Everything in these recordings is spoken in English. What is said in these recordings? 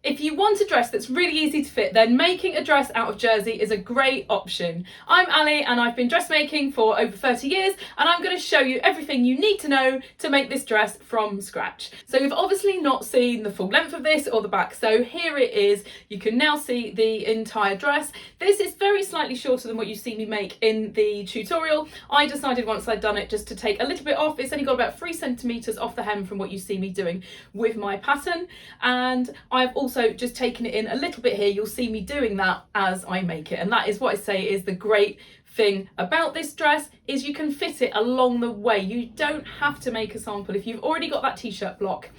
If you want a dress that's really easy to fit, then making a dress out of jersey is a great option. I'm Ali and I've been dressmaking for over 30 years, and I'm going to show you everything you need to know to make this dress from scratch. So you've obviously not seen the full length of this or the back, so here it is. You can now see the entire dress. This is very slightly shorter than what you see me make in the tutorial. I decided once I'd done it just to take a little bit off. It's only got about 3 centimetres off the hem from what you see me doing with my pattern, and I've also just taken it in a little bit here. You'll see me doing that as I make it, and that is what I say is the great thing about this dress, is you can fit it along the way. You don't have to make a sample. If you've already got that t-shirt block,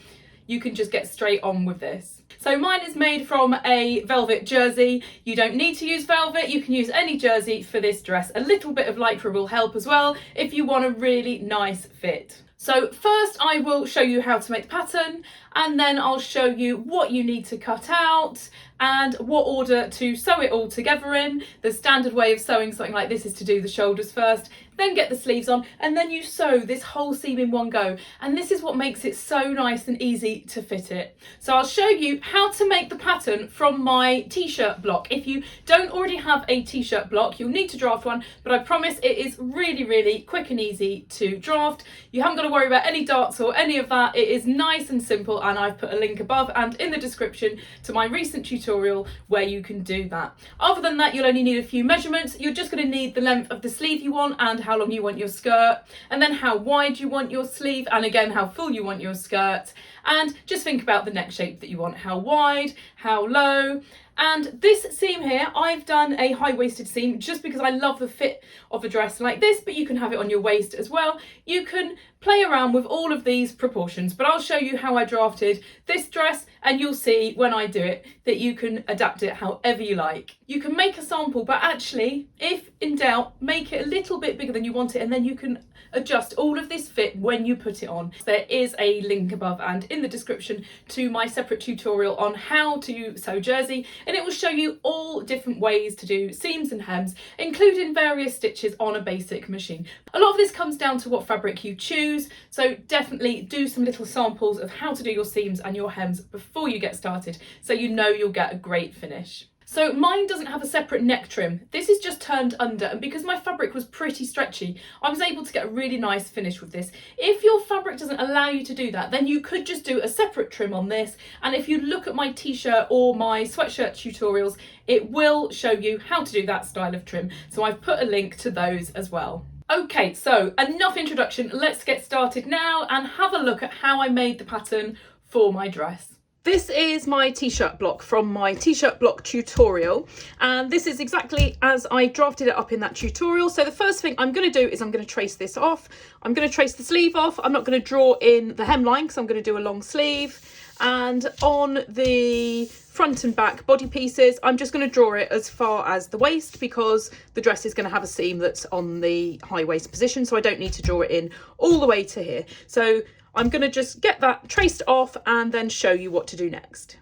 you can just get straight on with this. So mine is made from a velvet jersey. You don't need to use velvet, you can use any jersey for this dress. A little bit of lycra will help as well if you want a really nice fit. So first I will show you how to make the pattern, and then I'll show you what you need to cut out and what order to sew it all together in. The standard way of sewing something like this is to do the shoulders first, then get the sleeves on, and then you sew this whole seam in one go. And this is what makes it so nice and easy to fit it. So I'll show you how to make the pattern from my t-shirt block. If you don't already have a t-shirt block, you'll need to draft one, but I promise it is really, really quick and easy to draft. You haven't got to worry about any darts or any of that. It is nice and simple, and I've put a link above and in the description to my recent tutorial where you can do that. Other than that, you'll only need a few measurements. You're just going to need the length of the sleeve you want and how long you want your skirt, and then how wide you want your sleeve, and again how full you want your skirt, and just think about the neck shape that you want, how wide, how low. And this seam here, I've done a high-waisted seam just because I love the fit of a dress like this, but you can have it on your waist as well. You can play around with all of these proportions, but I'll show you how I drafted this dress, and you'll see when I do it that you can adapt it however you like. You can make a sample, but actually, if in doubt, make it a little bit bigger than you want it, and then you can adjust all of this fit when you put it on. There is a link above and in the description to my separate tutorial on how to sew jersey, and it will show you all different ways to do seams and hems, including various stitches on a basic machine. A lot of this comes down to what fabric you choose, so definitely do some little samples of how to do your seams and your hems before you get started, so you know you'll get a great finish. So mine doesn't have a separate neck trim. This is just turned under, and because my fabric was pretty stretchy, I was able to get a really nice finish with this. If your fabric doesn't allow you to do that, then you could just do a separate trim on this, and if you look at my t-shirt or my sweatshirt tutorials, it will show you how to do that style of trim. So I've put a link to those as well. Okay, so enough introduction, let's get started now and have a look at how I made the pattern for my dress. This is my t-shirt block from my t-shirt block tutorial, and this is exactly as I drafted it up in that tutorial. So the first thing I'm going to do is I'm going to trace this off. I'm going to trace the sleeve off. I'm not going to draw in the hemline because I'm going to do a long sleeve, and on the front and back body pieces I'm just going to draw it as far as the waist because the dress is going to have a seam that's on the high waist position, so I don't need to draw it in all the way to here. So I'm going to just get that traced off and then show you what to do next.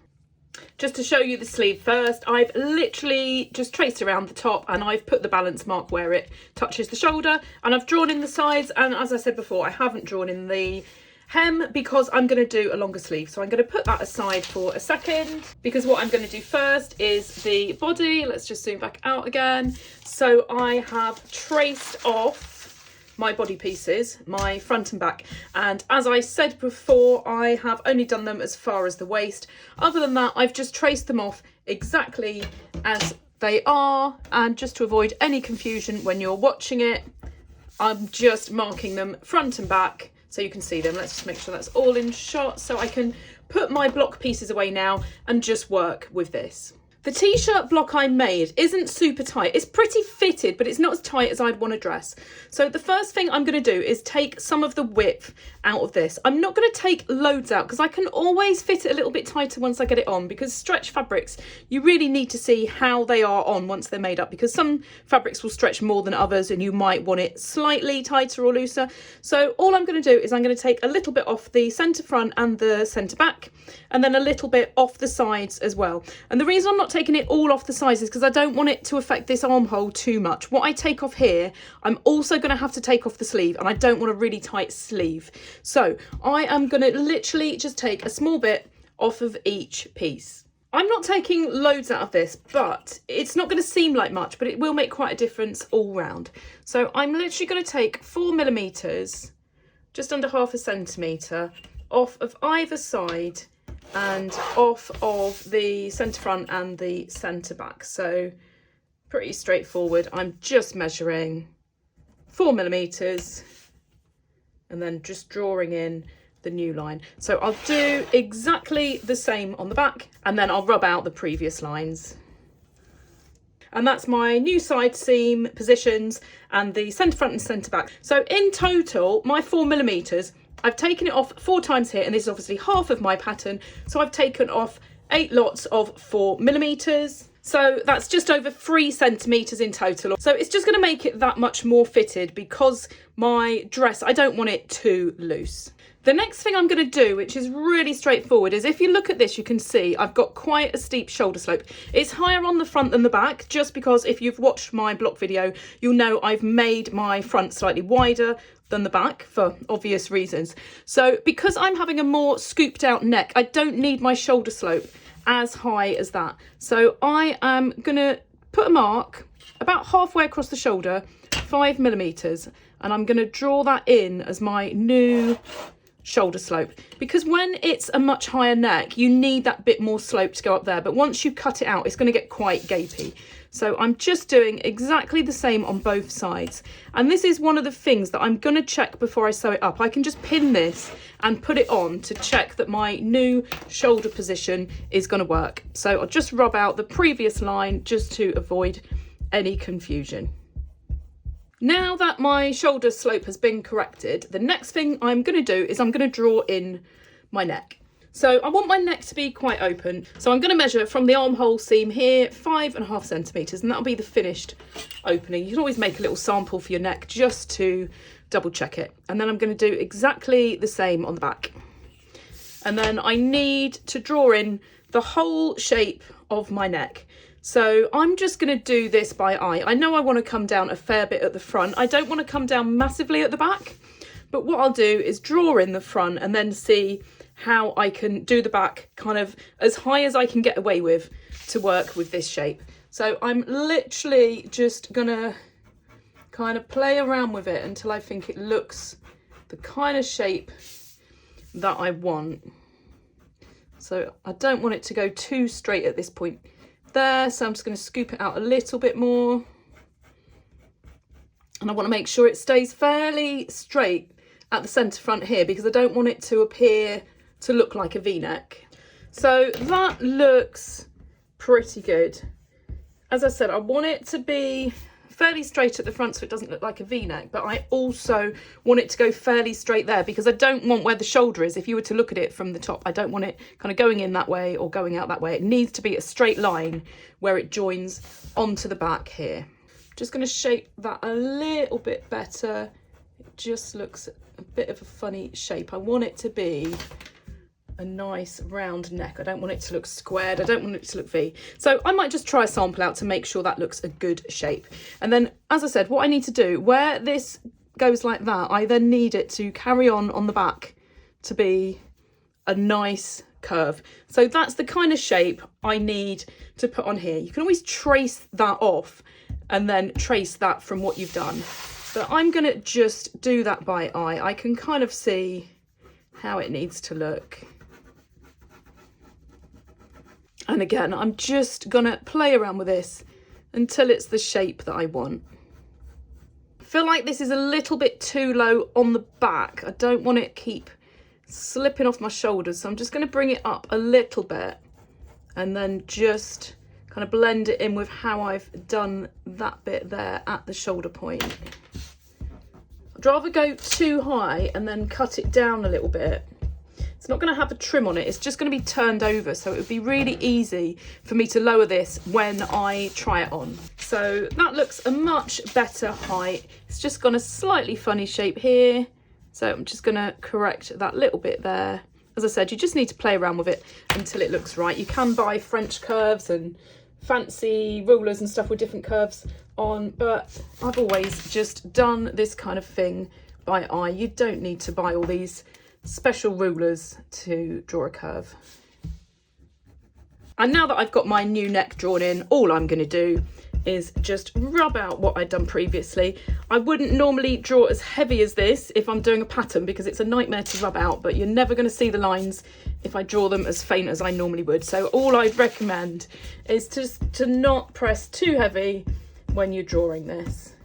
Just to show you the sleeve first, I've literally just traced around the top and I've put the balance mark where it touches the shoulder, and I've drawn in the sides, and as I said before, I haven't drawn in the hem because I'm going to do a longer sleeve. So I'm going to put that aside for a second, because what I'm going to do first is the body. Let's just zoom back out again. So I have traced off my body pieces, my front and back, and as I said before, I have only done them as far as the waist. Other than that, I've just traced them off exactly as they are, and just to avoid any confusion when you're watching it, I'm just marking them front and back so you can see them. Let's just make sure that's all in shot so I can put my block pieces away now and just work with this. The t-shirt block I made isn't super tight. It's pretty fitted, but it's not as tight as I'd want to dress. So the first thing I'm going to do is take some of the width out of this. I'm not going to take loads out because I can always fit it a little bit tighter once I get it on, because stretch fabrics, you really need to see how they are on once they're made up, because some fabrics will stretch more than others and you might want it slightly tighter or looser. So all I'm going to do is I'm going to take a little bit off the centre front and the centre back, and then a little bit off the sides as well. And the reason I'm not taking it all off the sides is because I don't want it to affect this armhole too much. What I take off here, I'm also going to have to take off the sleeve, and I don't want a really tight sleeve. So I am going to literally just take a small bit off of each piece. I'm not taking loads out of this, but it's not going to seem like much, but it will make quite a difference all round. So I'm literally going to take 4mm, just under half a centimetre, off of either side and off of the centre front and the centre back. So pretty straightforward. I'm just measuring 4mm and then just drawing in the new line. So I'll do exactly the same on the back, and then I'll rub out the previous lines. And that's my new side seam positions and the centre front and centre back. So in total, my 4mm, I've taken it off 4 times here, and this is obviously half of my pattern. So I've taken off 8 lots of 4mm. So that's just over 3 centimetres in total. So it's just going to make it that much more fitted, because my dress, I don't want it too loose. The next thing I'm going to do, which is really straightforward, is if you look at this, you can see I've got quite a steep shoulder slope. It's higher on the front than the back, just because if you've watched my block video, you'll know I've made my front slightly wider than the back for obvious reasons. So because I'm having a more scooped out neck, I don't need my shoulder slope as high as that. So I am going to put a mark about halfway across the shoulder, 5mm, and I'm going to draw that in as my new shoulder slope, because when it's a much higher neck, you need that bit more slope to go up there, but once you cut it out, it's going to get quite gapey. So I'm just doing exactly the same on both sides, and this is one of the things that I'm going to check before I sew it up. I can just pin this and put it on to check that my new shoulder position is going to work. So I'll just rub out the previous line just to avoid any confusion. Now that my shoulder slope has been corrected, the next thing I'm going to do is I'm going to draw in my neck. So I want my neck to be quite open. So I'm going to measure from the armhole seam here, 5.5 centimetres, and that'll be the finished opening. You can always make a little sample for your neck just to double check it. And then I'm going to do exactly the same on the back. And then I need to draw in the whole shape of my neck. So I'm just going to do this by eye. I know I want to come down a fair bit at the front. I don't want to come down massively at the back, but what I'll do is draw in the front and then see how I can do the back kind of as high as I can get away with to work with this shape. So I'm literally just going to kind of play around with it until I think it looks the kind of shape that I want. So I don't want it to go too straight at this point there, so I'm just going to scoop it out a little bit more, and I want to make sure it stays fairly straight at the centre front here, because I don't want it to appear to look like a V-neck. So that looks pretty good. As I said, I want it to be fairly straight at the front so it doesn't look like a V-neck, but I also want it to go fairly straight there, because I don't want where the shoulder is, if you were to look at it from the top, I don't want it kind of going in that way or going out that way. It needs to be a straight line where it joins onto the back here. Just going to shape that a little bit better. It just looks a bit of a funny shape. I want it to be a nice round neck. I don't want it to look squared. I don't want it to look V. So I might just try a sample out to make sure that looks a good shape. And then, as I said, what I need to do, where this goes like that, I then need it to carry on the back to be a nice curve. So that's the kind of shape I need to put on here. You can always trace that off and then trace that from what you've done. But I'm going to just do that by eye. I can kind of see how it needs to look. And again, I'm just going to play around with this until it's the shape that I want. I feel like this is a little bit too low on the back. I don't want it to keep slipping off my shoulders. So I'm just going to bring it up a little bit and then just kind of blend it in with how I've done that bit there at the shoulder point. I'd rather go too high and then cut it down a little bit. It's not going to have a trim on it, it's just going to be turned over, so it would be really easy for me to lower this when I try it on. So that looks a much better height. It's just got a slightly funny shape here, so I'm just going to correct that little bit there. As I said, you just need to play around with it until it looks right. You can buy French curves and fancy rulers and stuff with different curves on, but I've always just done this kind of thing by eye. You don't need to buy all these special rulers to draw a curve. And now that I've got my new neck drawn in, all I'm going to do is just rub out what I'd done previously. I wouldn't normally draw as heavy as this if I'm doing a pattern because it's a nightmare to rub out, but you're never going to see the lines if I draw them as faint as I normally would. So all I'd recommend is just to not press too heavy when you're drawing this.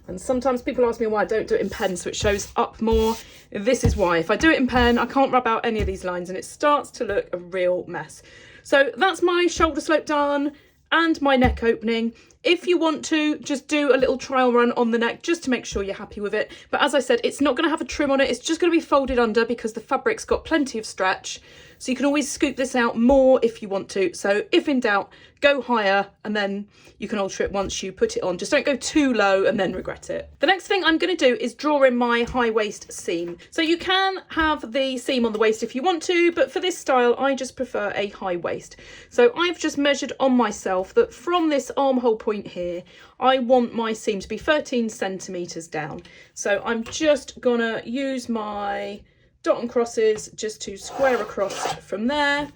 And sometimes people ask me why I don't do it in pen so it shows up more. This is why. If I do it in pen, I can't rub out any of these lines and it starts to look a real mess. So that's my shoulder slope done and my neck opening. If you want to, just do a little trial run on the neck just to make sure you're happy with it. But as I said, it's not going to have a trim on it. It's just going to be folded under because the fabric's got plenty of stretch. So you can always scoop this out more if you want to. So if in doubt, go higher and then you can alter it once you put it on. Just don't go too low and then regret it. The next thing I'm going to do is draw in my high waist seam. So you can have the seam on the waist if you want to, but for this style, I just prefer a high waist. So I've just measured on myself that from this armhole point here, I want my seam to be 13 centimetres down. So I'm just gonna use my dot and crosses just to square across from there.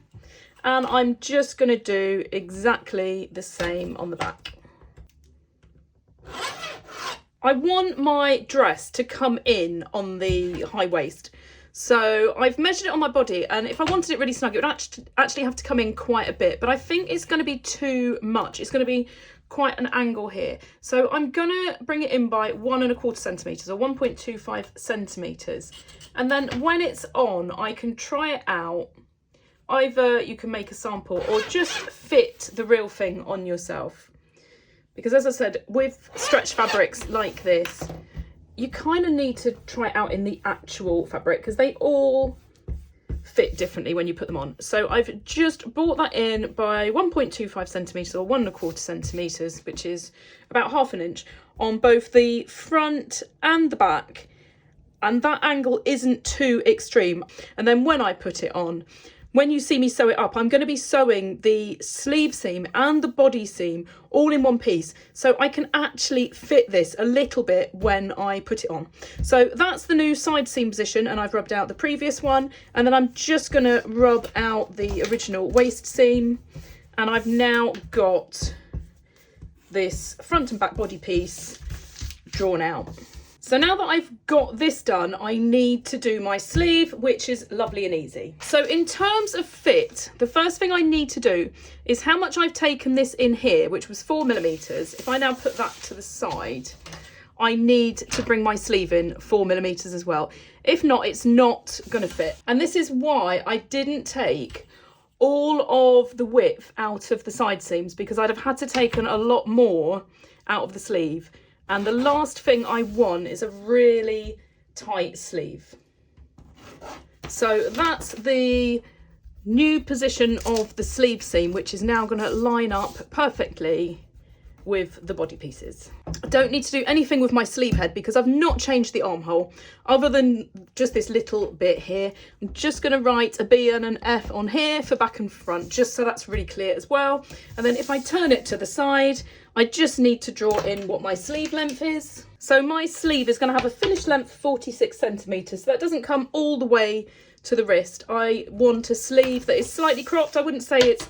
And I'm just going to do exactly the same on the back. I want my dress to come in on the high waist. So I've measured it on my body, and if I wanted it really snug, it would actually have to come in quite a bit, but I think it's going to be too much. It's going to be quite an angle here. So I'm going to bring it in by 1¼ centimetres or 1.25 centimetres. And then when it's on, I can try it out. Either you can make a sample or just fit the real thing on yourself. Because as I said, with stretch fabrics like this, you kind of need to try it out in the actual fabric because they all fit differently when you put them on. So I've just brought that in by 1.25 centimetres or 1¼ centimetres, which is about ½ inch on both the front and the back. And that angle isn't too extreme. And then when I put it on, when you see me sew it up, I'm going to be sewing the sleeve seam and the body seam all in one piece. So I can actually fit this a little bit when I put it on. So that's the new side seam position, and I've rubbed out the previous one. And then I'm just going to rub out the original waist seam. And I've now got this front and back body piece drawn out. So now that I've got this done, I need to do my sleeve, which is lovely and easy. So in terms of fit, the first thing I need to do is how much I've taken this in here, which was 4mm. If I now put that to the side, I need to bring my sleeve in 4mm as well. If not, it's not going to fit. And this is why I didn't take all of the width out of the side seams, because I'd have had to take a lot more out of the sleeve. And the last thing I want is a really tight sleeve. So that's the new position of the sleeve seam, which is now going to line up perfectly with the body pieces. I don't need to do anything with my sleeve head because I've not changed the armhole other than just this little bit here. I'm just going to write a B and an F on here for back and front, just so that's really clear as well. And then if I turn it to the side, I just need to draw in what my sleeve length is. So my sleeve is going to have a finished length 46 centimetres. So that doesn't come all the way to the wrist. I want a sleeve that is slightly cropped. I wouldn't say it's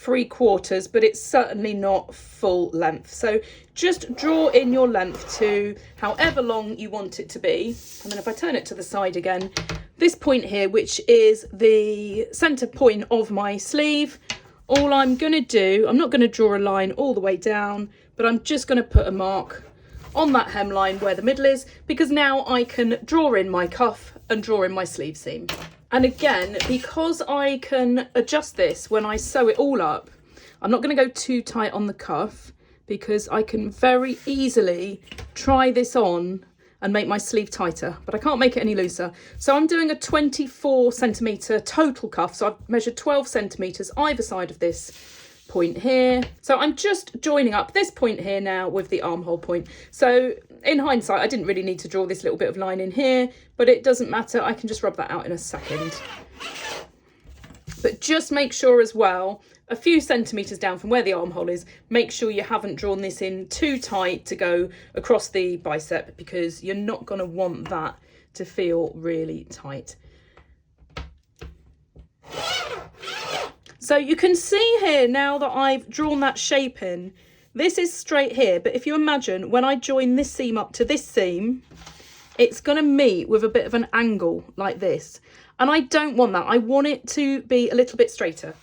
3/4, but it's certainly not full length. So just draw in your length to however long you want it to be. And then if I turn it to the side again, this point here, which is the centre point of my sleeve, all I'm going to do, I'm not going to draw a line all the way down, but I'm just going to put a mark on that hemline where the middle is, because now I can draw in my cuff and draw in my sleeve seam. And again, because I can adjust this when I sew it all up, I'm not going to go too tight on the cuff because I can very easily try this on and make my sleeve tighter, but I can't make it any looser. So I'm doing a 24 centimetre total cuff. So I've measured 12 centimetres either side of this point here. So I'm just joining up this point here now with the armhole point. So in hindsight, I didn't really need to draw this little bit of line in here, but it doesn't matter. I can just rub that out in a second. But just make sure as well, a few centimetres down from where the armhole is, make sure you haven't drawn this in too tight to go across the bicep, because you're not going to want that to feel really tight. So you can see here now that I've drawn that shape in, this is straight here, but if you imagine when I join this seam up to this seam, it's going to meet with a bit of an angle like this. And I don't want that. I want it to be a little bit straighter.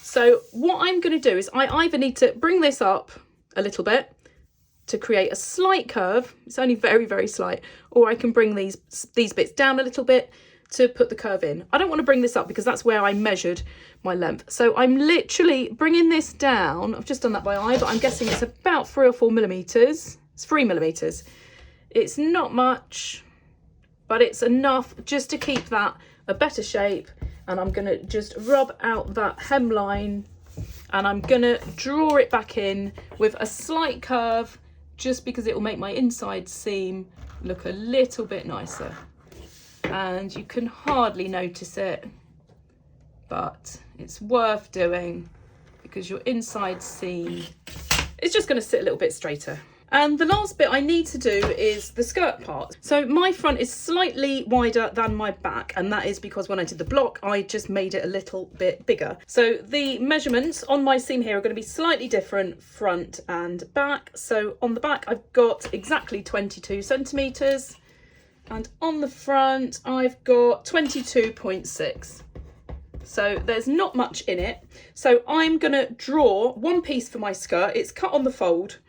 So what I'm going to do is I either need to bring this up a little bit to create a slight curve. It's only very, very slight. Or I can bring these bits down a little bit to put the curve in. I don't want to bring this up because that's where I measured my length. So I'm literally bringing this down. I've just done that by eye, but I'm guessing it's about 3 or 4 millimeters. It's 3 millimeters. It's not much, but it's enough just to keep that a better shape. And I'm going to just rub out that hemline and I'm going to draw it back in with a slight curve just because it will make my inside seam look a little bit nicer. And you can hardly notice it, but it's worth doing because your inside seam is just going to sit a little bit straighter. And the last bit I need to do is the skirt part. So my front is slightly wider than my back, and that is because when I did the block, I just made it a little bit bigger. So the measurements on my seam here are going to be slightly different front and back. So on the back, I've got exactly 22 centimeters. And on the front, I've got 22.6. So there's not much in it. So I'm going to draw one piece for my skirt. It's cut on the fold.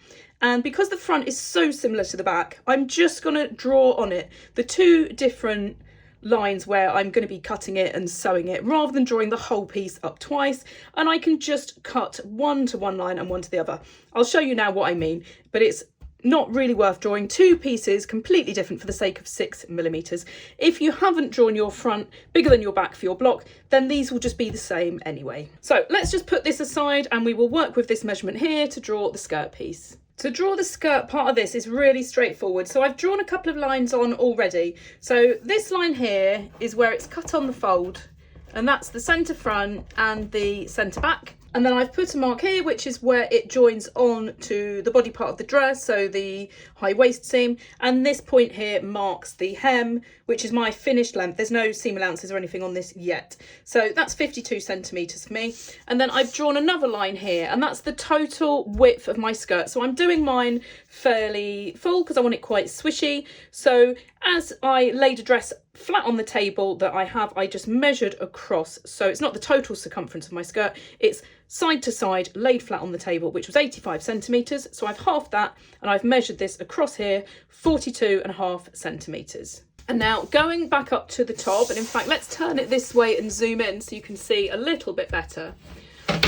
And because the front is so similar to the back, I'm just going to draw on it the 2 different lines where I'm going to be cutting it and sewing it rather than drawing the whole piece up twice. And I can just cut one to one line and one to the other. I'll show you now what I mean, but it's not really worth drawing 2 pieces completely different for the sake of 6 millimeters. If you haven't drawn your front bigger than your back for your block, then these will just be the same anyway. So let's just put this aside and we will work with this measurement here to draw the skirt piece. To draw the skirt part of this is really straightforward. So I've drawn a couple of lines on already. So this line here is where it's cut on the fold, and that's the centre front and the centre back. And then I've put a mark here, which is where it joins on to the body part of the dress, so the high waist seam. And this point here marks the hem, which is my finished length. There's no seam allowances or anything on this yet. So that's 52 centimetres for me. And then I've drawn another line here, and that's the total width of my skirt. So I'm doing mine fairly full because I want it quite swishy. So as I laid a dress flat on the table that I just measured across. So it's not the total circumference of my skirt, it's side to side laid flat on the table, which was 85 centimetres. So I've halved that and I've measured this across here, 42.5 centimetres. And now going back up to the top, and in fact, let's turn it this way and zoom in so you can see a little bit better.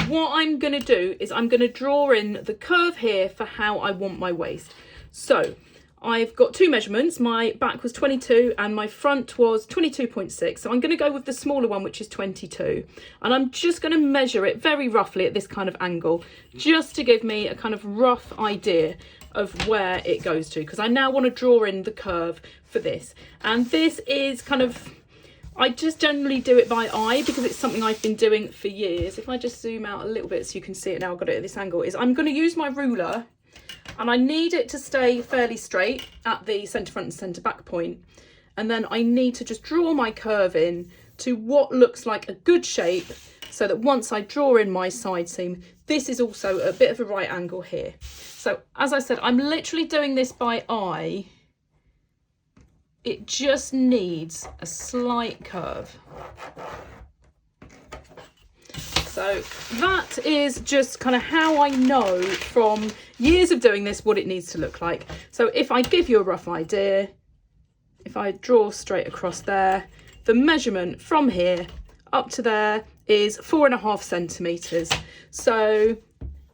What I'm going to do is I'm going to draw in the curve here for how I want my waist. So I've got 2 measurements. My back was 22 and my front was 22.6. So I'm going to go with the smaller one, which is 22. And I'm just going to measure it very roughly at this kind of angle, just to give me a kind of rough idea of where it goes to, because I now want to draw in the curve for this. And this is kind of, I just generally do it by eye because it's something I've been doing for years. If I just zoom out a little bit so you can see it now, I've got it at this angle, is I'm going to use my ruler. And I need it to stay fairly straight at the centre front and centre back point. And then I need to just draw my curve in to what looks like a good shape, so that once I draw in my side seam, this is also a bit of a right angle here. So as I said, I'm literally doing this by eye. It just needs a slight curve. So that is just kind of how I know from years of doing this what it needs to look like. So if I give you a rough idea, if I draw straight across there, the measurement from here up to there is 4.5 centimetres. So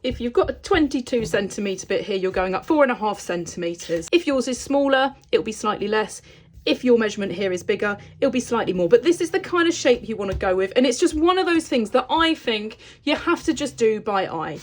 if you've got a 22 centimetre bit here, you're going up 4.5 centimetres. If yours is smaller, it'll be slightly less. If your measurement here is bigger, it'll be slightly more. But this is the kind of shape you want to go with. And it's just one of those things that I think you have to just do by eye.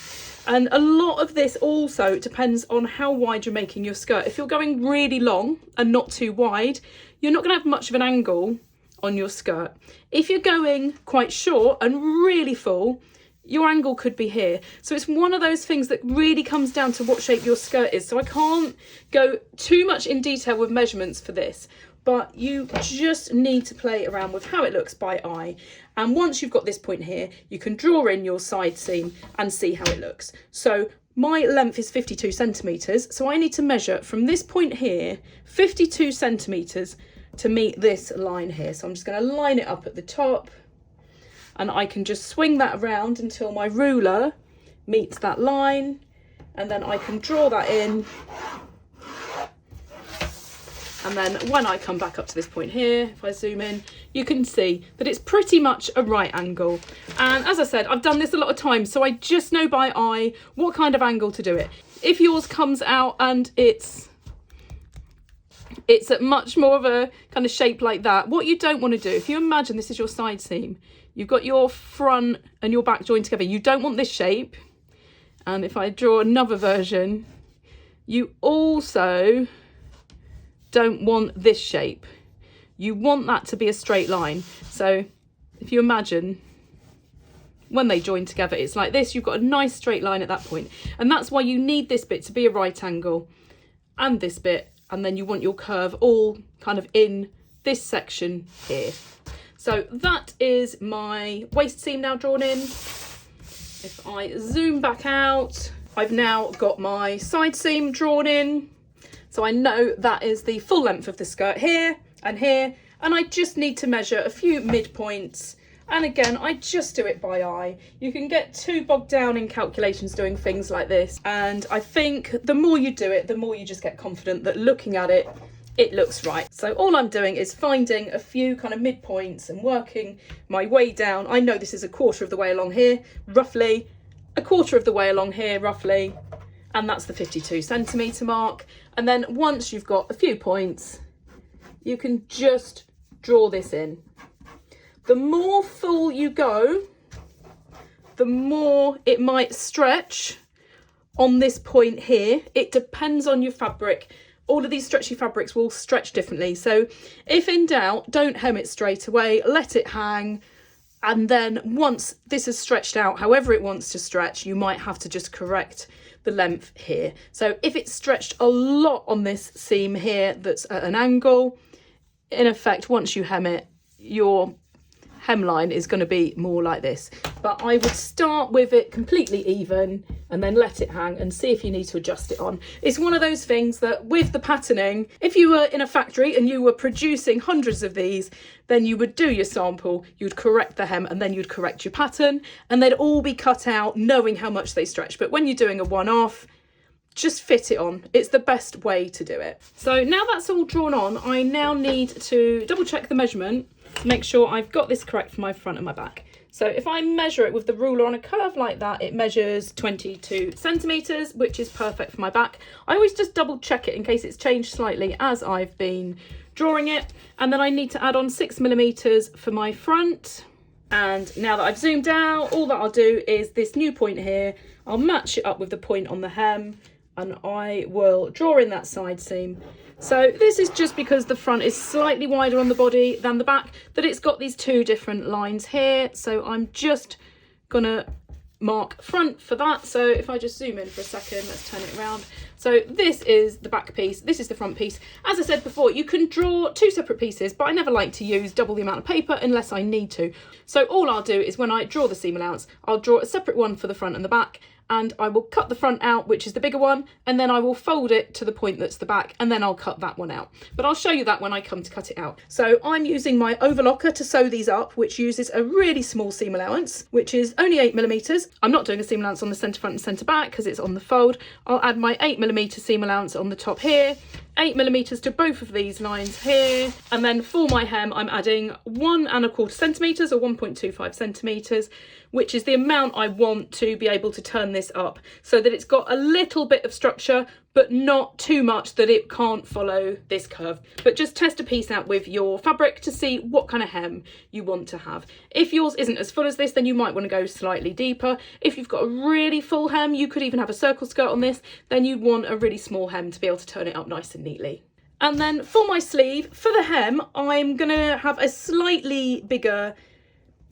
And a lot of this also depends on how wide you're making your skirt. If you're going really long and not too wide, you're not going to have much of an angle on your skirt. If you're going quite short and really full, your angle could be here. So it's one of those things that really comes down to what shape your skirt is. So I can't go too much in detail with measurements for this. but you just need to play around with how it looks by eye. And once you've got this point here, you can draw in your side seam and see how it looks. So my length is 52 centimetres, so I need to measure from this point here 52 centimetres to meet this line here. So I'm just going to line it up at the top, and I can just swing that around until my ruler meets that line, and then I can draw that in. And then when I come back up to this point here, if I zoom in, you can see that it's pretty much a right angle. And as I said, I've done this a lot of times, so I just know by eye what kind of angle to do it. If yours comes out and it's at much more of a kind of shape like that, what you don't want to do, if you imagine this is your side seam, you've got your front and your back joined together, you don't want this shape. And if I draw another version, you also don't want this shape. You want that to be a straight line. So if you imagine when they join together, it's like this. You've got a nice straight line at that point. And that's why you need this bit to be a right angle and this bit. And then you want your curve all kind of in this section here. So that is my waist seam now drawn in. If I zoom back out, I've now got my side seam drawn in. So I know that is the full length of the skirt here and here, and I just need to measure a few midpoints. And again, I just do it by eye. You can get too bogged down in calculations doing things like this. And I think the more you do it, the more you just get confident that looking at it, it looks right. So all I'm doing is finding a few kind of midpoints and working my way down. I know this is a quarter of the way along here, roughly, a quarter of the way along here, roughly. And that's the 52 centimetre mark. And then once you've got a few points, you can just draw this in. The more full you go, the more it might stretch on this point here. It depends on your fabric. All of these stretchy fabrics will stretch differently. So if in doubt, don't hem it straight away, let it hang. And then once this is stretched out, however it wants to stretch, you might have to just correct the length here. So if it's stretched a lot on this seam here that's at an angle, in effect, once you hem it, your hemline is going to be more like this. But I would start with it completely even and then let it hang and see if you need to adjust it on. It's one of those things that with the patterning, if you were in a factory and you were producing hundreds of these, then you would do your sample, you'd correct the hem, and then you'd correct your pattern, and they'd all be cut out knowing how much they stretch. But when you're doing a one-off, just fit it on. It's the best way to do it. So now that's all drawn on, I now need to double check the measurement to make sure I've got this correct for my front and my back. So if I measure it with the ruler on a curve like that, it measures 22 centimetres, which is perfect for my back. I always just double check it in case it's changed slightly as I've been drawing it. And then I need to add on 6 millimetres for my front. And now that I've zoomed out, all that I'll do is this new point here, I'll match it up with the point on the hem, and I will draw in that side seam. So this is just because the front is slightly wider on the body than the back, that it's got these two different lines here. So I'm just gonna mark front for that. So if I just zoom in for a second, let's turn it around. So this is the back piece, this is the front piece. As I said before, you can draw two separate pieces, but I never like to use double the amount of paper unless I need to. So all I'll do is when I draw the seam allowance, I'll draw a separate one for the front and the back, and I will cut the front out, which is the bigger one, and then I will fold it to the point that's the back, and then I'll cut that one out. But I'll show you that when I come to cut it out. So I'm using my overlocker to sew these up, which uses a really small seam allowance, which is only 8 millimeters. I'm not doing a seam allowance on the centre front and centre back because it's on the fold. I'll add my 8 millimeter seam allowance on the top here, 8 millimeters to both of these lines here, and then for my hem I'm adding 1¼ centimeters or 1.25 centimeters, which is the amount I want to be able to turn this up so that it's got a little bit of structure but not too much that it can't follow this curve. But just test a piece out with your fabric to see what kind of hem you want to have. If yours isn't as full as this, then you might want to go slightly deeper. If you've got a really full hem, you could even have a circle skirt on this, then you'd want a really small hem to be able to turn it up nice and neatly. And then for my sleeve, for the hem, I'm gonna have a slightly bigger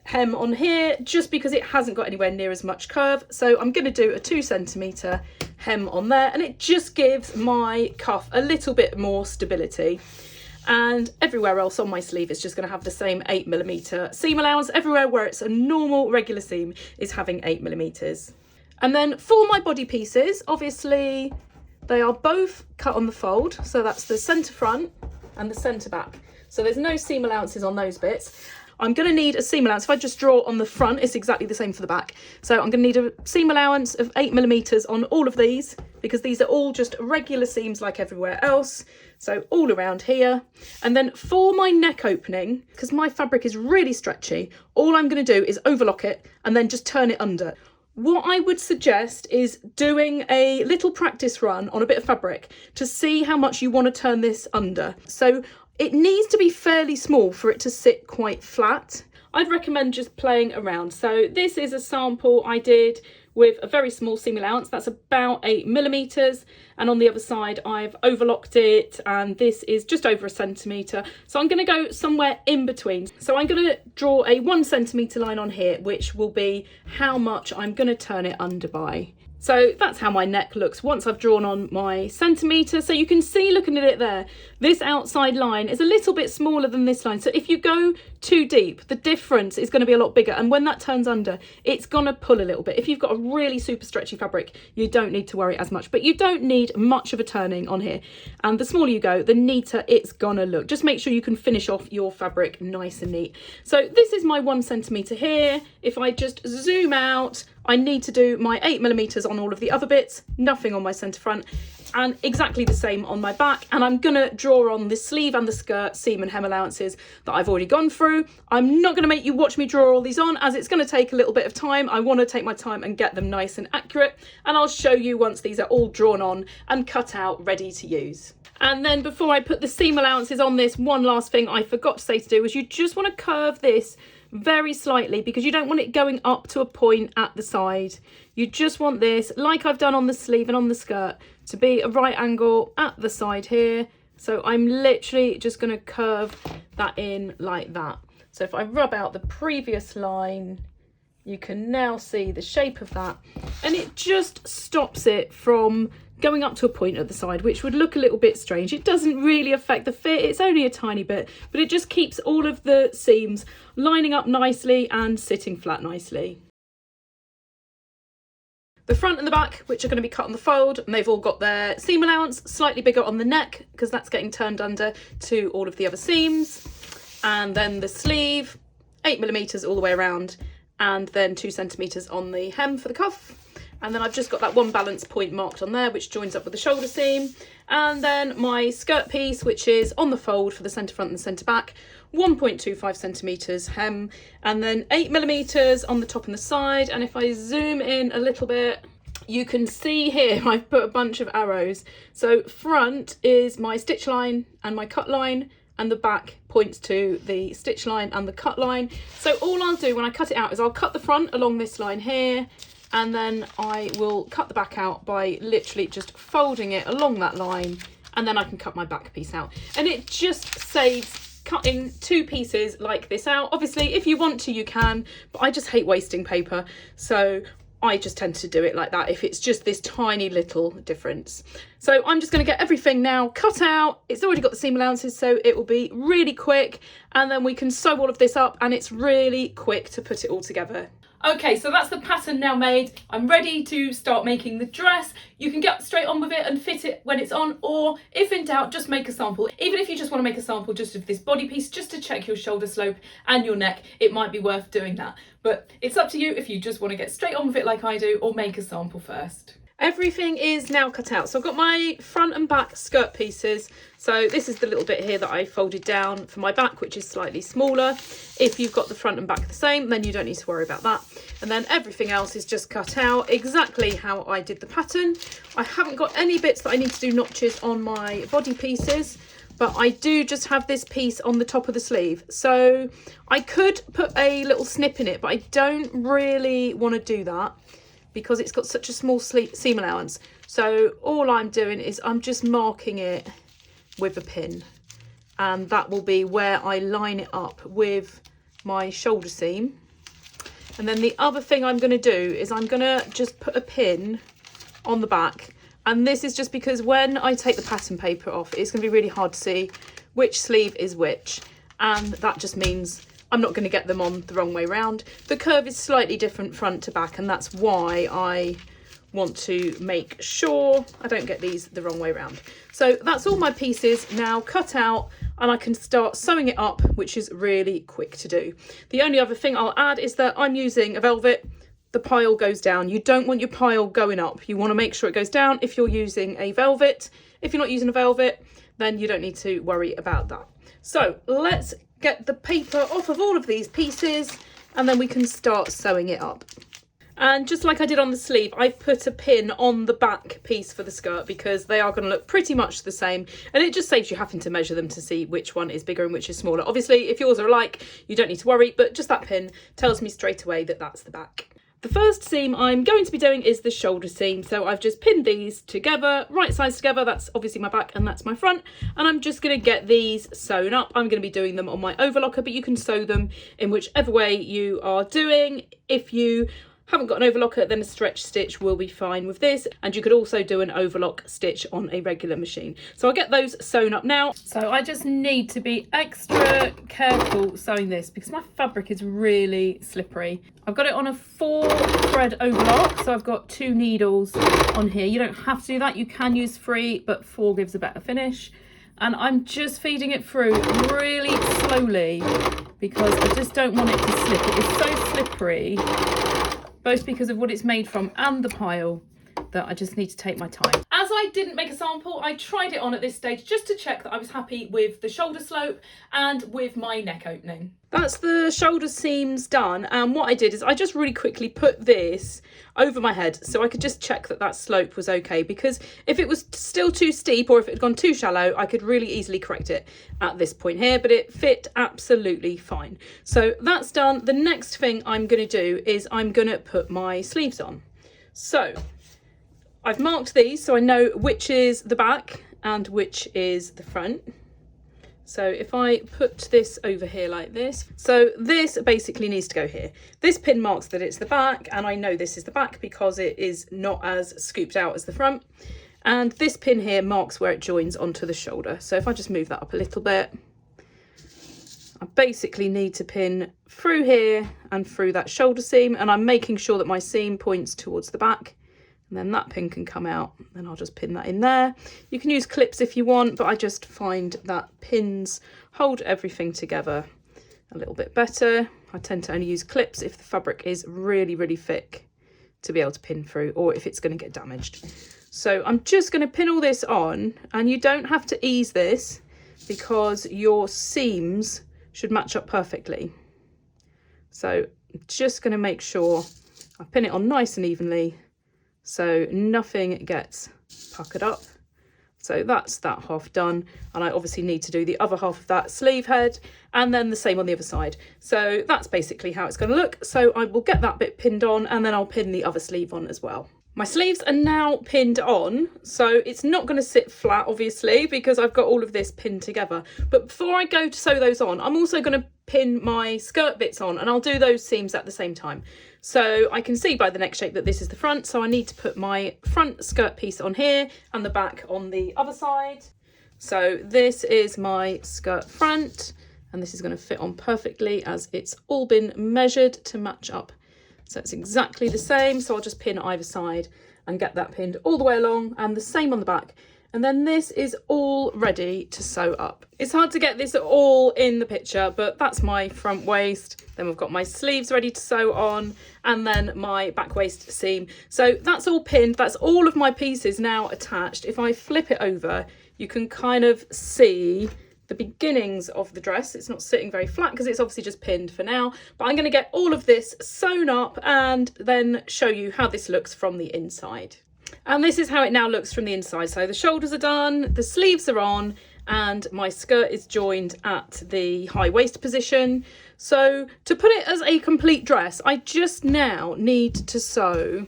hem on here just because it hasn't got anywhere near as much curve. So I'm going to do a 2 centimeter hem on there, and it just gives my cuff a little bit more stability. And everywhere else on my sleeve is just going to have the same 8mm seam allowance. Everywhere where it's a normal regular seam is having 8mm. And then for my body pieces, obviously they are both cut on the fold. So that's the centre front and the centre back. So there's no seam allowances on those bits. I'm going to need a seam allowance. If I just draw on the front, it's exactly the same for the back. So I'm going to need a seam allowance of 8mm on all of these, because these are all just regular seams like everywhere else. So all around here. And then for my neck opening, because my fabric is really stretchy, all I'm going to do is overlock it and then just turn it under. What I would suggest is doing a little practice run on a bit of fabric to see how much you want to turn this under. So it needs to be fairly small for it to sit quite flat. I'd recommend just playing around. So this is a sample I did with a very small seam allowance. That's about 8mm. And on the other side, I've overlocked it, and this is just over 1 centimetre. So I'm going to go somewhere in between. So I'm going to draw a 1 centimetre line on here, which will be how much I'm going to turn it under by. So that's how my neck looks once I've drawn on my centimetre. So you can see, looking at it there, this outside line is a little bit smaller than this line. So if you go too deep, the difference is going to be a lot bigger. And when that turns under, it's going to pull a little bit. If you've got a really super stretchy fabric, you don't need to worry as much. But you don't need much of a turning on here. And the smaller you go, the neater it's going to look. Just make sure you can finish off your fabric nice and neat. So this is my 1 centimetre here. If I just zoom out, I need to do my 8mm on all of the other bits, nothing on my centre front, and exactly the same on my back. And I'm going to draw on the sleeve and the skirt seam and hem allowances that I've already gone through. I'm not going to make you watch me draw all these on, as it's going to take a little bit of time. I want to take my time and get them nice and accurate, and I'll show you once these are all drawn on and cut out, ready to use. And then before I put the seam allowances on this, one last thing I forgot to say to do is you just want to curve this very slightly, because you don't want it going up to a point at the side. You just want this, like I've done on the sleeve and on the skirt, to be a right angle at the side here. So I'm literally just going to curve that in like that. So if I rub out the previous line, you can now see the shape of that, and it just stops it from going up to a point at the side, which would look a little bit strange. It doesn't really affect the fit, it's only a tiny bit, but it just keeps all of the seams lining up nicely and sitting flat nicely. The front and the back, which are going to be cut on the fold, and they've all got their seam allowance, slightly bigger on the neck because that's getting turned under to all of the other seams. And then the sleeve, 8mm all the way around, and then 2 centimetres on the hem for the cuff. And then I've just got that one balance point marked on there, which joins up with the shoulder seam. And then my skirt piece, which is on the fold for the centre front and the centre back, 1.25 centimetres hem, and then 8mm on the top and the side. And if I zoom in a little bit, you can see here I've put a bunch of arrows. So front is my stitch line and my cut line, and the back points to the stitch line and the cut line. So all I'll do when I cut it out is I'll cut the front along this line here, and then I will cut the back out by literally just folding it along that line, and then I can cut my back piece out. And it just saves cutting 2 pieces like this out. Obviously, if you want to, you can, but I just hate wasting paper. So I just tend to do it like that if it's just this tiny little difference. So I'm just going to get everything now cut out. It's already got the seam allowances, so it will be really quick, and then we can sew all of this up, and it's really quick to put it all together. Okay, so that's the pattern now made. I'm ready to start making the dress. You can get straight on with it and fit it when it's on, or if in doubt, just make a sample. Even if you just want to make a sample just of this body piece, just to check your shoulder slope and your neck, it might be worth doing that. But it's up to you if you just want to get straight on with it like I do, or make a sample first. Everything is now cut out. So I've got my front and back skirt pieces. So this is the little bit here that I folded down for my back, which is slightly smaller. If you've got the front and back the same, then you don't need to worry about that. And then everything else is just cut out exactly how I did the pattern. I haven't got any bits that I need to do notches on my body pieces, but I do just have this piece on the top of the sleeve. So I could put a little snip in it, but I don't really want to do that, because it's got such a small seam allowance. So all I'm doing is I'm just marking it with a pin, and that will be where I line it up with my shoulder seam. And then the other thing I'm going to do is I'm going to just put a pin on the back, and this is just because when I take the pattern paper off, it's going to be really hard to see which sleeve is which, and that just means I'm not going to get them on the wrong way round. The curve is slightly different front to back, and that's why I want to make sure I don't get these the wrong way round. So that's all my pieces now cut out, and I can start sewing it up, which is really quick to do. The only other thing I'll add is that I'm using a velvet. The pile goes down. You don't want your pile going up. You want to make sure it goes down if you're using a velvet. If you're not using a velvet, then you don't need to worry about that. So let's get the paper off of all of these pieces, and then we can start sewing it up. And just like I did on the sleeve, I've put a pin on the back piece for the skirt because they are going to look pretty much the same, and it just saves you having to measure them to see which one is bigger and which is smaller. Obviously, if yours are alike, you don't need to worry, but just that pin tells me straight away that that's the back. The first seam I'm going to be doing is the shoulder seam. So I've just pinned these together, right sides together. That's obviously my back and that's my front. And I'm just going to get these sewn up. I'm going to be doing them on my overlocker, but you can sew them in whichever way you are doing. If you haven't got an overlocker, then a stretch stitch will be fine with this, and you could also do an overlock stitch on a regular machine. So I'll get those sewn up now. So I just need to be extra careful sewing this because my fabric is really slippery. I've got it on a 4-thread overlock, so I've got 2 needles on here. You don't have to do that, you can use 3, but 4 gives a better finish. And I'm just feeding it through really slowly because I just don't want it to slip. It is so slippery, both because of what it's made from and the pile, that I just need to take my time. As I didn't make a sample, I tried it on at this stage just to check that I was happy with the shoulder slope and with my neck opening. That's the shoulder seams done, and what I did is I just really quickly put this over my head so I could just check that that slope was okay, because if it was still too steep or if it had gone too shallow, I could really easily correct it at this point here, but it fit absolutely fine. So that's done. The next thing I'm going to do is I'm going to put my sleeves on. So I've marked these so I know which is the back and which is the front. So if I put this over here like this, so this basically needs to go here. This pin marks that it's the back, and I know this is the back because it is not as scooped out as the front. And this pin here marks where it joins onto the shoulder. So if I just move that up a little bit, I basically need to pin through here and through that shoulder seam, and I'm making sure that my seam points towards the back. And then that pin can come out, and I'll just pin that in there. You can use clips if you want, but I just find that pins hold everything together a little bit better. I tend to only use clips if the fabric is really, really thick to be able to pin through, or if it's going to get damaged. So I'm just going to pin all this on, and you don't have to ease this because your seams should match up perfectly. So I'm just going to make sure I pin it on nice and evenly, so nothing gets puckered up. So that's that half done, and I obviously need to do the other half of that sleeve head, and then the same on the other side. So that's basically how it's going to look. So I will get that bit pinned on, and then I'll pin the other sleeve on as well. My sleeves are now pinned on, so it's not going to sit flat, obviously, because I've got all of this pinned together. But before I go to sew those on, I'm also going to pin my skirt bits on, and I'll do those seams at the same time. So I can see by the neck shape that this is the front, so I need to put my front skirt piece on here and the back on the other side. So this is my skirt front, and this is going to fit on perfectly as it's all been measured to match up. So it's exactly the same, so I'll just pin either side and get that pinned all the way along, and the same on the back. And then this is all ready to sew up. It's hard to get this all in the picture, but that's my front waist. Then we've got my sleeves ready to sew on, and then my back waist seam. So that's all pinned. That's all of my pieces now attached. If I flip it over, you can kind of see the beginnings of the dress. It's not sitting very flat because it's obviously just pinned for now, but I'm going to get all of this sewn up and then show you how this looks from the inside. And this is how it now looks from the inside. So the shoulders are done, the sleeves are on, and my skirt is joined at the high waist position. So to put it as a complete dress, I just now need to sew,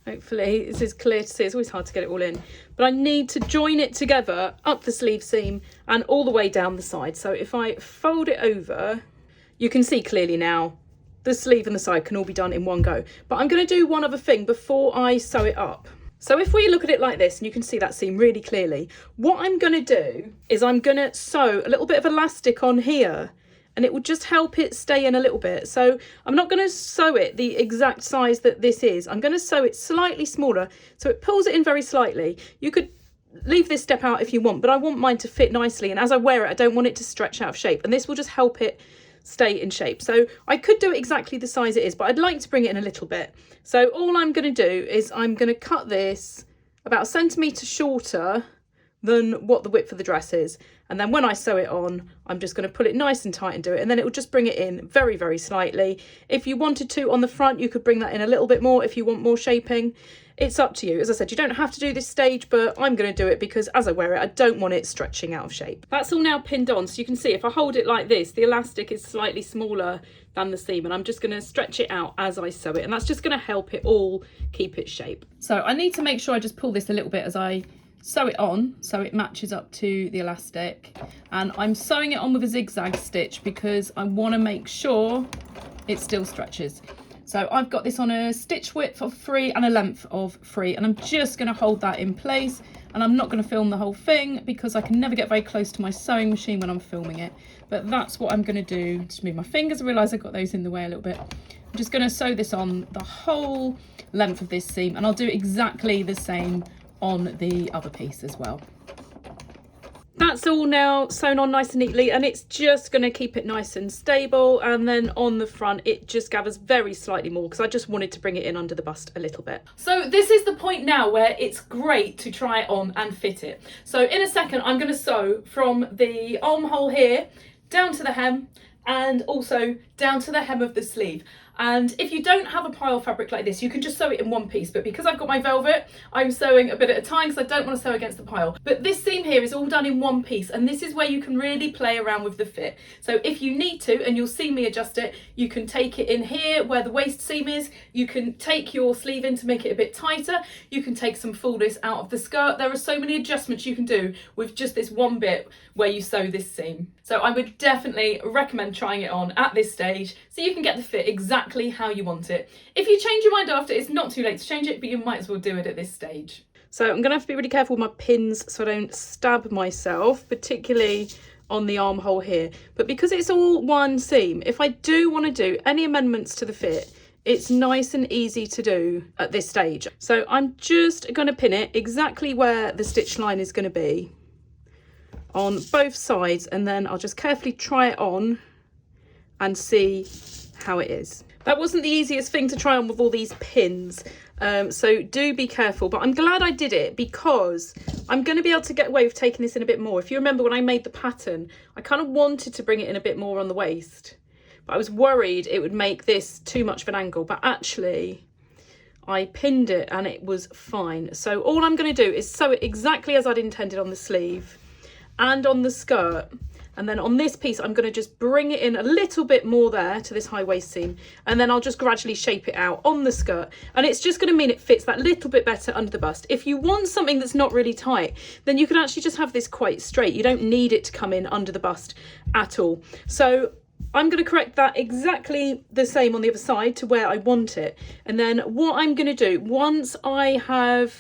hopefully this is clear to see, it's always hard to get it all in, but I need to join it together up the sleeve seam and all the way down the side. So if I fold it over, you can see clearly now the sleeve and the side can all be done in one go. But I'm going to do one other thing before I sew it up. So if we look at it like this, and you can see that seam really clearly, what I'm going to do is I'm going to sew a little bit of elastic on here, and it will just help it stay in a little bit. So I'm not going to sew it the exact size that this is. I'm going to sew it slightly smaller so it pulls it in very slightly. You could leave this step out if you want, but I want mine to fit nicely, and as I wear it I don't want it to stretch out of shape, and this will just help it stay in shape. So I could do it exactly the size it is, but I'd like to bring it in a little bit. So all I'm going to do is I'm going to cut this about 1 centimetre shorter than what the width of the dress is, and then when I sew it on I'm just going to pull it nice and tight and do it, and then it will just bring it in very, very slightly. If you wanted to on the front, you could bring that in a little bit more if you want more shaping. It's up to you. As I said, you don't have to do this stage, but I'm going to do it because as I wear it I don't want it stretching out of shape. That's all now pinned on, so you can see if I hold it like this, the elastic is slightly smaller than the seam, and I'm just going to stretch it out as I sew it, and that's just going to help it all keep its shape. So I need to make sure I just pull this a little bit as I sew it on so it matches up to the elastic, and I'm sewing it on with a zigzag stitch because I want to make sure it still stretches. So I've got this on a stitch width of 3 and a length of 3, and I'm just going to hold that in place, and I'm not going to film the whole thing because I can never get very close to my sewing machine when I'm filming it, but that's what I'm going to do. Just move my fingers. I realise I've got those in the way a little bit. I'm just going to sew this on the whole length of this seam, and I'll do exactly the same on the other piece as well. That's all now sewn on nice and neatly, and it's just going to keep it nice and stable, and then on the front it just gathers very slightly more because I just wanted to bring it in under the bust a little bit. So this is the point now where it's great to try it on and fit it. So in a second I'm going to sew from the armhole here down to the hem, and also down to the hem of the sleeve. And if you don't have a pile fabric like this, you can just sew it in one piece, but because I've got my velvet, I'm sewing a bit at a time because I don't want to sew against the pile. But this seam here is all done in one piece, and this is where you can really play around with the fit. So if you need to, and you'll see me adjust it, you can take it in here where the waist seam is, you can take your sleeve in to make it a bit tighter, you can take some fullness out of the skirt. There are so many adjustments you can do with just this one bit where you sew this seam. So I would definitely recommend trying it on at this stage so you can get the fit exactly how you want it. If you change your mind after, it's not too late to change it, but you might as well do it at this stage. So I'm going to have to be really careful with my pins so I don't stab myself, particularly on the armhole here. But because it's all one seam, if I do want to do any amendments to the fit, it's nice and easy to do at this stage. So I'm just going to pin it exactly where the stitch line is going to be on both sides, and then I'll just carefully try it on and see how it is. That wasn't the easiest thing to try on with all these pins, so do be careful, but I'm glad I did it because I'm going to be able to get away with taking this in a bit more. If you remember when I made the pattern, I kind of wanted to bring it in a bit more on the waist, but I was worried it would make this too much of an angle, but actually I pinned it and it was fine. So all I'm going to do is sew it exactly as I'd intended on the sleeve and on the skirt, and then on this piece I'm going to just bring it in a little bit more there to this high waist seam, and then I'll just gradually shape it out on the skirt, and it's just going to mean it fits that little bit better under the bust. If you want something that's not really tight, then you can actually just have this quite straight. You don't need it to come in under the bust at all. So I'm going to correct that exactly the same on the other side to where I want it, and then what I'm going to do once I have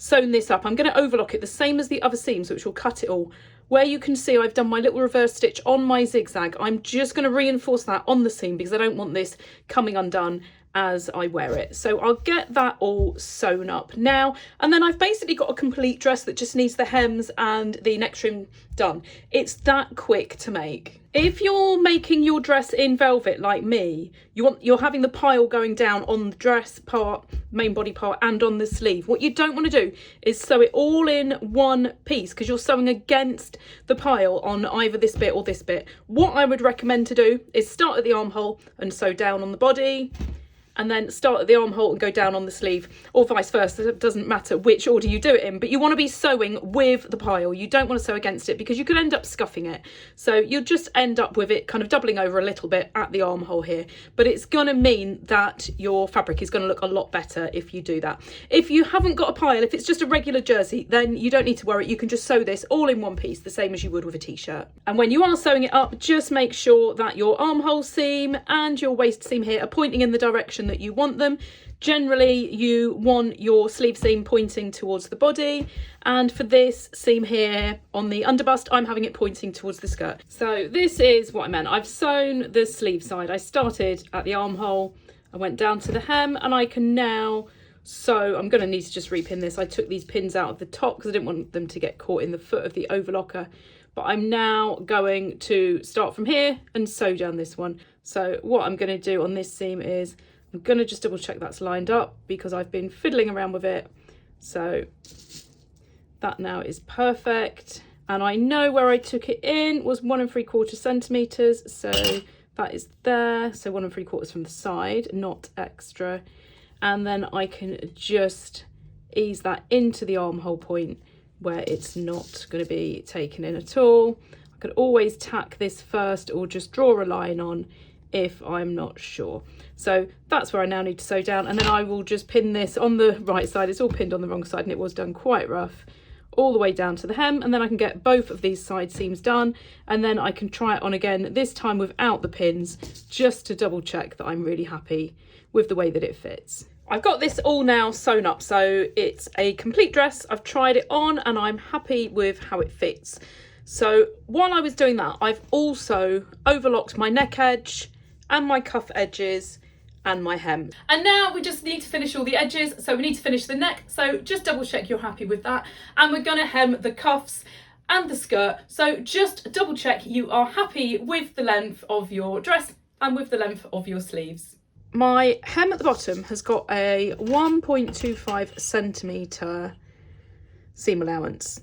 sewn this up, I'm going to overlock it the same as the other seams, which will cut it all. Where you can see I've done my little reverse stitch on my zigzag, I'm just going to reinforce that on the seam because I don't want this coming undone as I wear it. So I'll get that all sewn up now, and then I've basically got a complete dress that just needs the hems and the neck trim done. It's that quick to make. If you're making your dress in velvet like me, you're having the pile going down on the dress part, main body part, and on the sleeve. What you don't want to do is sew it all in one piece because you're sewing against the pile on either this bit or this bit. What I would recommend to do is start at the armhole and sew down on the body, and then start at the armhole and go down on the sleeve, or vice versa. It doesn't matter which order you do it in, but you want to be sewing with the pile. You don't want to sew against it because you could end up scuffing it. So you'll just end up with it kind of doubling over a little bit at the armhole here, but it's going to mean that your fabric is going to look a lot better if you do that. If you haven't got a pile, if it's just a regular jersey, then you don't need to worry. You can just sew this all in one piece, the same as you would with a t-shirt. And when you are sewing it up, just make sure that your armhole seam and your waist seam here are pointing in the direction that you want them. Generally, you want your sleeve seam pointing towards the body, and for this seam here on the underbust, I'm having it pointing towards the skirt. So this is what I meant. I've sewn the sleeve side. I started at the armhole, I went down to the hem, and I can now sew. I'm going to need to just repin this. I took these pins out of the top because I didn't want them to get caught in the foot of the overlocker. But I'm now going to start from here and sew down this one. So what I'm going to do on this seam is I'm going to just double check that's lined up because I've been fiddling around with it. So that now is perfect. And I know where I took it in was 1 3/4 centimetres. So that is there. So 1 3/4 from the side, not extra. And then I can just ease that into the armhole point where it's not going to be taken in at all. I could always tack this first or just draw a line on if I'm not sure. So that's where I now need to sew down, and then I will just pin this on the right side. It's all pinned on the wrong side and it was done quite rough, all the way down to the hem, and then I can get both of these side seams done, and then I can try it on again, this time without the pins, just to double check that I'm really happy with the way that it fits. I've got this all now sewn up, so it's a complete dress. I've tried it on and I'm happy with how it fits. So while I was doing that, I've also overlocked my neck edge and my cuff edges and my hem. And now we just need to finish all the edges. So we need to finish the neck. So just double check you're happy with that. And we're gonna hem the cuffs and the skirt. So just double check you are happy with the length of your dress and with the length of your sleeves. My hem at the bottom has got a 1.25 centimetre seam allowance.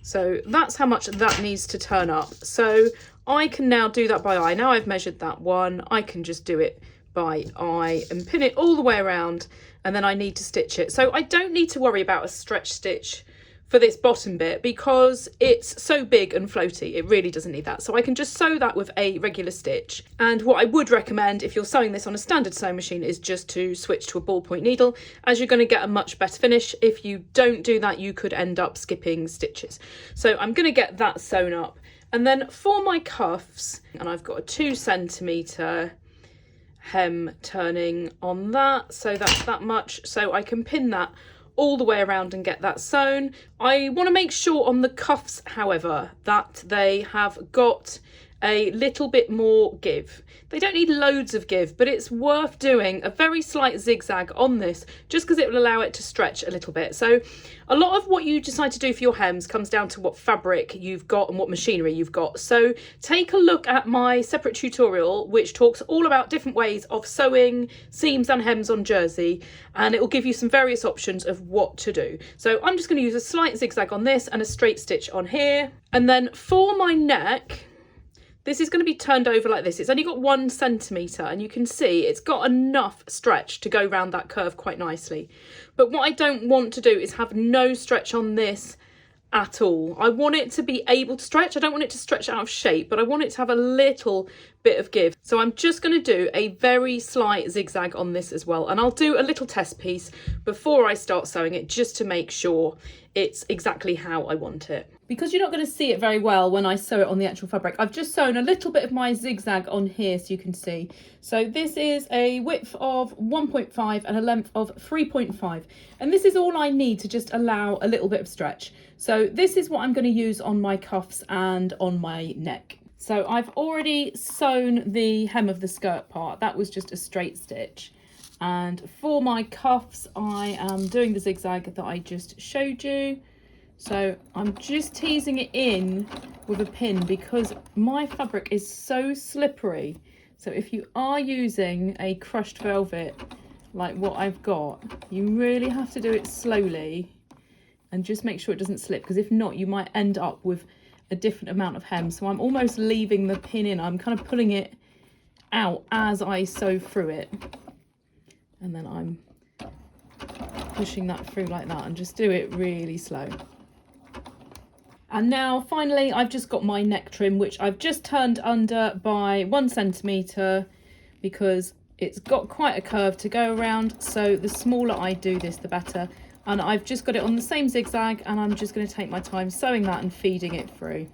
So that's how much that needs to turn up. So I can now do that by eye. Now I've measured that one, I can just do it by eye and pin it all the way around, and then I need to stitch it. So I don't need to worry about a stretch stitch for this bottom bit because it's so big and floaty. It really doesn't need that. So I can just sew that with a regular stitch. And what I would recommend if you're sewing this on a standard sewing machine is just to switch to a ballpoint needle, as you're going to get a much better finish. If you don't do that, you could end up skipping stitches. So I'm going to get that sewn up. And then for my cuffs, and I've got a 2 centimetre hem turning on that, so that's that much. So I can pin that all the way around and get that sewn. I want to make sure on the cuffs, however, that they have got a little bit more give. They don't need loads of give, but it's worth doing a very slight zigzag on this just because it will allow it to stretch a little bit. So a lot of what you decide to do for your hems comes down to what fabric you've got and what machinery you've got. So take a look at my separate tutorial which talks all about different ways of sewing seams and hems on jersey, and it will give you some various options of what to do. So I'm just going to use a slight zigzag on this and a straight stitch on here. And then for my neck, this is going to be turned over like this. It's only got 1 centimetre and you can see it's got enough stretch to go around that curve quite nicely. But what I don't want to do is have no stretch on this at all. I want it to be able to stretch. I don't want it to stretch out of shape, but I want it to have a little bit of give. So I'm just going to do a very slight zigzag on this as well. And I'll do a little test piece before I start sewing it just to make sure it's exactly how I want it. Because you're not going to see it very well when I sew it on the actual fabric, I've just sewn a little bit of my zigzag on here so you can see. So this is a width of 1.5 and a length of 3.5. And this is all I need to just allow a little bit of stretch. So this is what I'm going to use on my cuffs and on my neck. So I've already sewn the hem of the skirt part. That was just a straight stitch. And for my cuffs, I am doing the zigzag that I just showed you. So I'm just teasing it in with a pin because my fabric is so slippery. So if you are using a crushed velvet like what I've got, you really have to do it slowly and just make sure it doesn't slip, because if not, you might end up with a different amount of hem. So I'm almost leaving the pin in. I'm kind of pulling it out as I sew through it. And then I'm pushing that through like that, and just do it really slow. And now finally I've just got my neck trim, which I've just turned under by 1 centimetre because it's got quite a curve to go around. So the smaller I do this, the better. And I've just got it on the same zigzag, and I'm just going to take my time sewing that and feeding it through.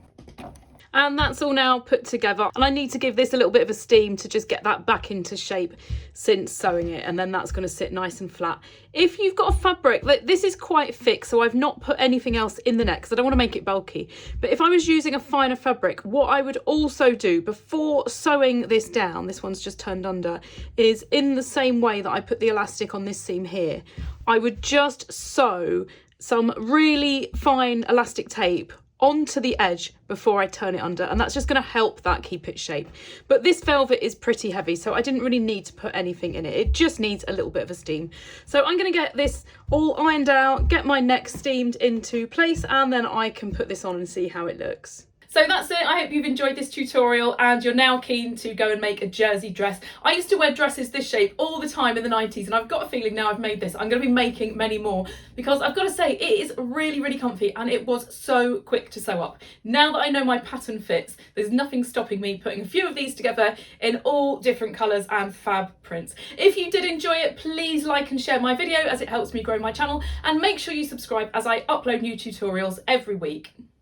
And that's all now put together. And I need to give this a little bit of a steam to just get that back into shape since sewing it. And then that's going to sit nice and flat. If you've got a fabric, this is quite thick, so I've not put anything else in the neck because I don't want to make it bulky. But if I was using a finer fabric, what I would also do before sewing this down, this one's just turned under, is in the same way that I put the elastic on this seam here, I would just sew some really fine elastic tape onto the edge before I turn it under, and that's just going to help that keep its shape. But this velvet is pretty heavy, so I didn't really need to put anything in it. It just needs a little bit of a steam. So I'm going to get this all ironed out, get my neck steamed into place, and then I can put this on and see how it looks. So that's it. I hope you've enjoyed this tutorial and you're now keen to go and make a jersey dress. I used to wear dresses this shape all the time in the 90s, and I've got a feeling now I've made this, I'm going to be making many more, because I've got to say it is really, really comfy and it was so quick to sew up. Now that I know my pattern fits, there's nothing stopping me putting a few of these together in all different colours and fab prints. If you did enjoy it, please like and share my video as it helps me grow my channel, and make sure you subscribe as I upload new tutorials every week.